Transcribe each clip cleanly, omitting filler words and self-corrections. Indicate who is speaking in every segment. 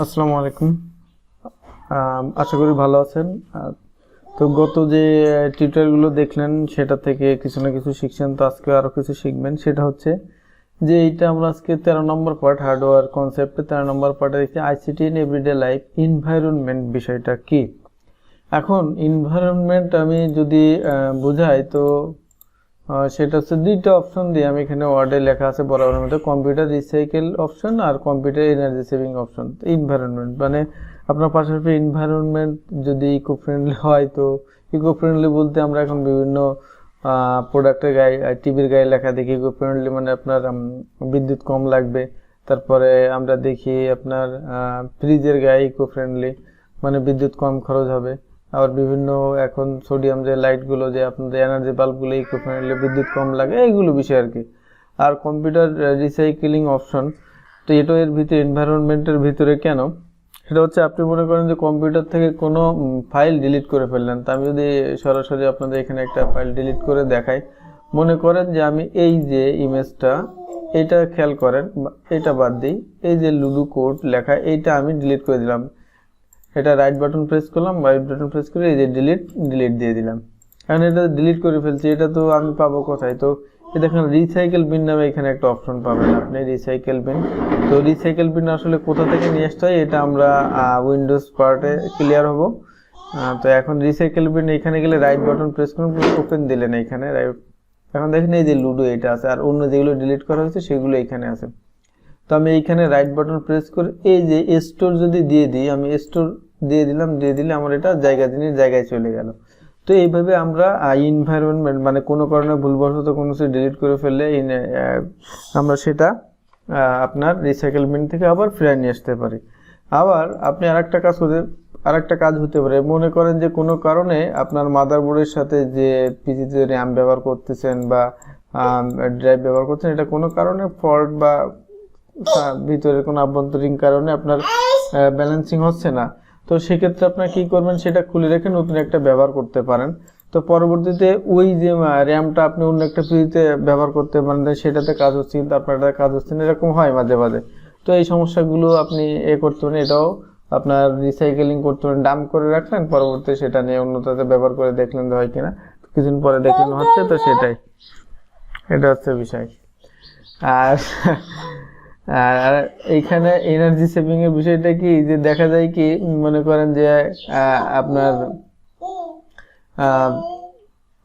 Speaker 1: আসসালামু আলাইকুম। আশা করি ভালো আছেন। তো গত যে টিউটোরিয়ালগুলো দেখলেন সেটা থেকে কিছু না কিছু শিখছেন, তো আজকে আরও কিছু শিখবেন। সেটা হচ্ছে যে এইটা আমরা আজকে 13 নম্বর পার্ট, হার্ডওয়্যার কনসেপ্টে 13 নম্বর পার্টে দেখছি ICT in everyday life, environment বিষয়টা কি। এখন এনভায়রনমেন্ট আমি যদি বোঝাই তো সেটা হচ্ছে দুইটা অপশন দিয়ে আমি এখানে ওয়ার্ডে লেখা আছে বরাবরের মধ্যে, কম্পিউটার রিসাইকেল অপশন আর computer energy saving option. Environment মানে আপনার পাশাপাশি এনভায়রনমেন্ট যদি ইকো ফ্রেন্ডলি হয়, তো ইকো ফ্রেন্ডলি বলতে আমরা এখন বিভিন্ন প্রোডাক্টের গায়ে, টিভির গায়ে লেখা দেখি ইকো ফ্রেন্ডলি মানে আপনার বিদ্যুৎ কম লাগবে। তারপরে আমরা দেখি আপনার ফ্রিজের গায়ে ইকো ফ্রেন্ডলি মানে বিদ্যুৎ কম খরচ হবে। আবার বিভিন্ন এখন সোডিয়াম যে লাইটগুলো, যে আপনাদের এনার্জি বাল্বগুলো ইকো ফ্রেন্ডলি, বিদ্যুৎ কম লাগে, এইগুলো বিষয় আর কি। আর কম্পিউটার রিসাইকেলিং অপশন, তো এটা এর ভিতরে এনভায়রনমেন্টের ভিতরে কেন, সেটা হচ্ছে আপনি মনে করেন যে কম্পিউটার থেকে কোনো ফাইল ডিলিট করে ফেললেন। তা আমি যদি সরাসরি আপনাদের এখানে একটা ফাইল ডিলিট করে দেখাই, মনে করেন যে আমি এই যে ইমেজটা, এটা খেয়াল করেন, এটা বাদ দিই, এই যে লুডো কোড লেখা, এইটা আমি ডিলিট করে দিলাম। এটা রাইট বাটন প্রেস করলাম, রাইট বাটন প্রেস করে এই যে ডিলিট দিয়ে দিলাম। এখন এটা ডিলিট করে ফেলছি, এটা তো আমি পাবো কোথায়? তো এই দেখেন রিসাইকেল বিন নামে এখানে একটা অপশন পাবেন আপনি, রিসাইকেল বিন। তো রিসাইকেল বিন আসলে কোথা থেকে নিয়ে আসতে হয় এটা আমরা উইন্ডোজ পার্টে ক্লিয়ার হব। তো এখন রিসাইকেল বিন এখানে গেলে রাইট বাটন প্রেস করুন, ওপেন দিলেন এখানে রাইট। এখন দেখেন এই যে লুডো এটা আছে, আর অন্য যেগুলো ডিলিট করা হয়েছে সেগুলো এখানে আছে। তো আমি এইখানে রাইট বাটন প্রেস করে এই যে স্টোর যদি দিয়ে দিই, আমি স্টোর দিয়ে দিলে আমার এটা জায়গায় চলে গেল। তো এইভাবে আমরা এনভায়রনমেন্ট মানে কোনো কারণে ভুলবশত কোনো কিছু ডিলিট করে ফেললে আমরা সেটা আপনার রিসাইকেল বিন থেকে আবার ফিরিয়ে নিয়ে আসতে পারি। আবার আপনি আরেকটা কাজ হতে পারে, মনে করেন যে কোনো কারণে আপনার মাদারবোর্ডের সাথে যে পিসিতে র্যাম ব্যবহার করতেছেন বা ড্রাইভ ব্যবহার করছেন, এটা কোনো কারণে ফল্ট বা ভিতরের কোনো আভ্যন্তরীণ কারণে আপনার ব্যালেন্সিং হচ্ছে না। তো সেক্ষেত্রে আপনার কি করবেন, সেটা খুলে রেখে নতুন একটা ব্যবহার করতে পারেন। তো পরবর্তীতে ওই যে র্যামটা আপনি অন্য একটা পিসিতে ব্যবহার করতে পারেন, সেটাতে কাজ হচ্ছে কিন্তু আপনার এটা কাজ হচ্ছে না, এরকম হয় মাঝে মাঝে। তো এই সমস্যাগুলো আপনি করতে পারেন, এটাও আপনার রিসাইকেলিং করতে পারেন। ডাম্প করে রাখলেন, পরবর্তীতে সেটা নিয়ে অন্যটাতে ব্যবহার করে দেখলেন যে হয় কিনা, কিছুদিন পরে দেখলেন হচ্ছে, তো সেটাই এটা হচ্ছে বিষয়। আর আর এইখানে এনার্জি সেভিং এর বিষয়টা কি, যে দেখা যায় কি, মনে করেন যে আপনার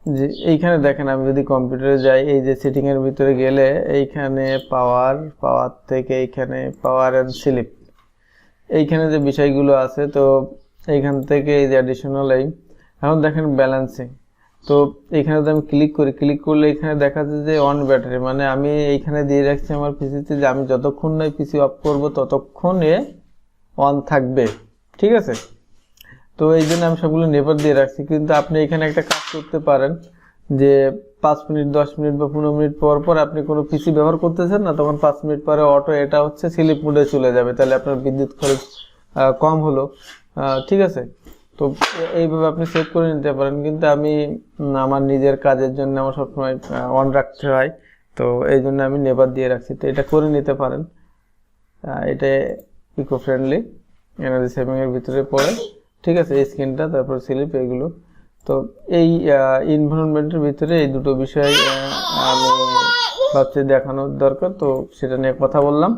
Speaker 1: যে এইখানে দেখেন, আমি যদি কম্পিউটারে যাই, এই যে সেটিং এর ভিতরে গেলে এইখানে পাওয়ার থেকে এইখানে পাওয়ার এন্ড স্লিপ, এইখানে যে বিষয়গুলো আছে, তো এইখান থেকে এই যে অ্যাডিশনাল এখন দেখেন ব্যালেন্সিং। তো এইখানে যদি আমি ক্লিক করলে এখানে দেখা যায় যে অন ব্যাটারি, মানে আমি এইখানে দিয়ে রাখছি আমার পিসিতে যে আমি যতক্ষণ না পিসি অফ করব ততক্ষণে অন থাকবে, ঠিক আছে। তো এই জন্য আমি সবগুলো নেভার দিয়ে রাখছি। কিন্তু আপনি এখানে একটা কাজ করতে পারেন যে 5 মিনিট 10 মিনিট বা 15 মিনিট পর পর আপনি কোনো পিসি ব্যবহার করতেছেন না, তখন 5 মিনিট পরে অটো এটা হচ্ছে স্লিপ মোডে চলে যাবে, তাহলে আপনার বিদ্যুৎ খরচ কম হলো, ঠিক আছে। তো এইভাবে আপনি সেভ করে নিতে পারেন। কিন্তু আমি আমার নিজের কাজের জন্য আমার সবসময় অন রাখতে হয়, তো এই জন্য আমি নেভার দিয়ে রাখছি। তো এটা করে নিতে পারেন, এটা ইকো ফ্রেন্ডলি, এনার্জি সেভিং এর ভিতরে পড়ে, ঠিক আছে। এই স্ক্রিনটা, তারপর স্লিপ, এগুলো। তো এই এনভায়রনমেন্টের ভিতরে এই দুটো বিষয় আমি ভাবছি দেখানোর দরকার, তো সেটা নিয়ে কথা বললাম।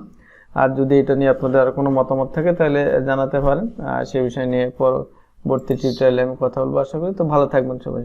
Speaker 1: আর যদি এটা নিয়ে আপনাদের আর কোনো মতামত থাকে তাহলে জানাতে পারেন, সেই বিষয় নিয়ে পরবর্তী টিউটোরিয়ালে আমি কথা বলবো আশা করি। তো ভালো থাকবেন সবাই।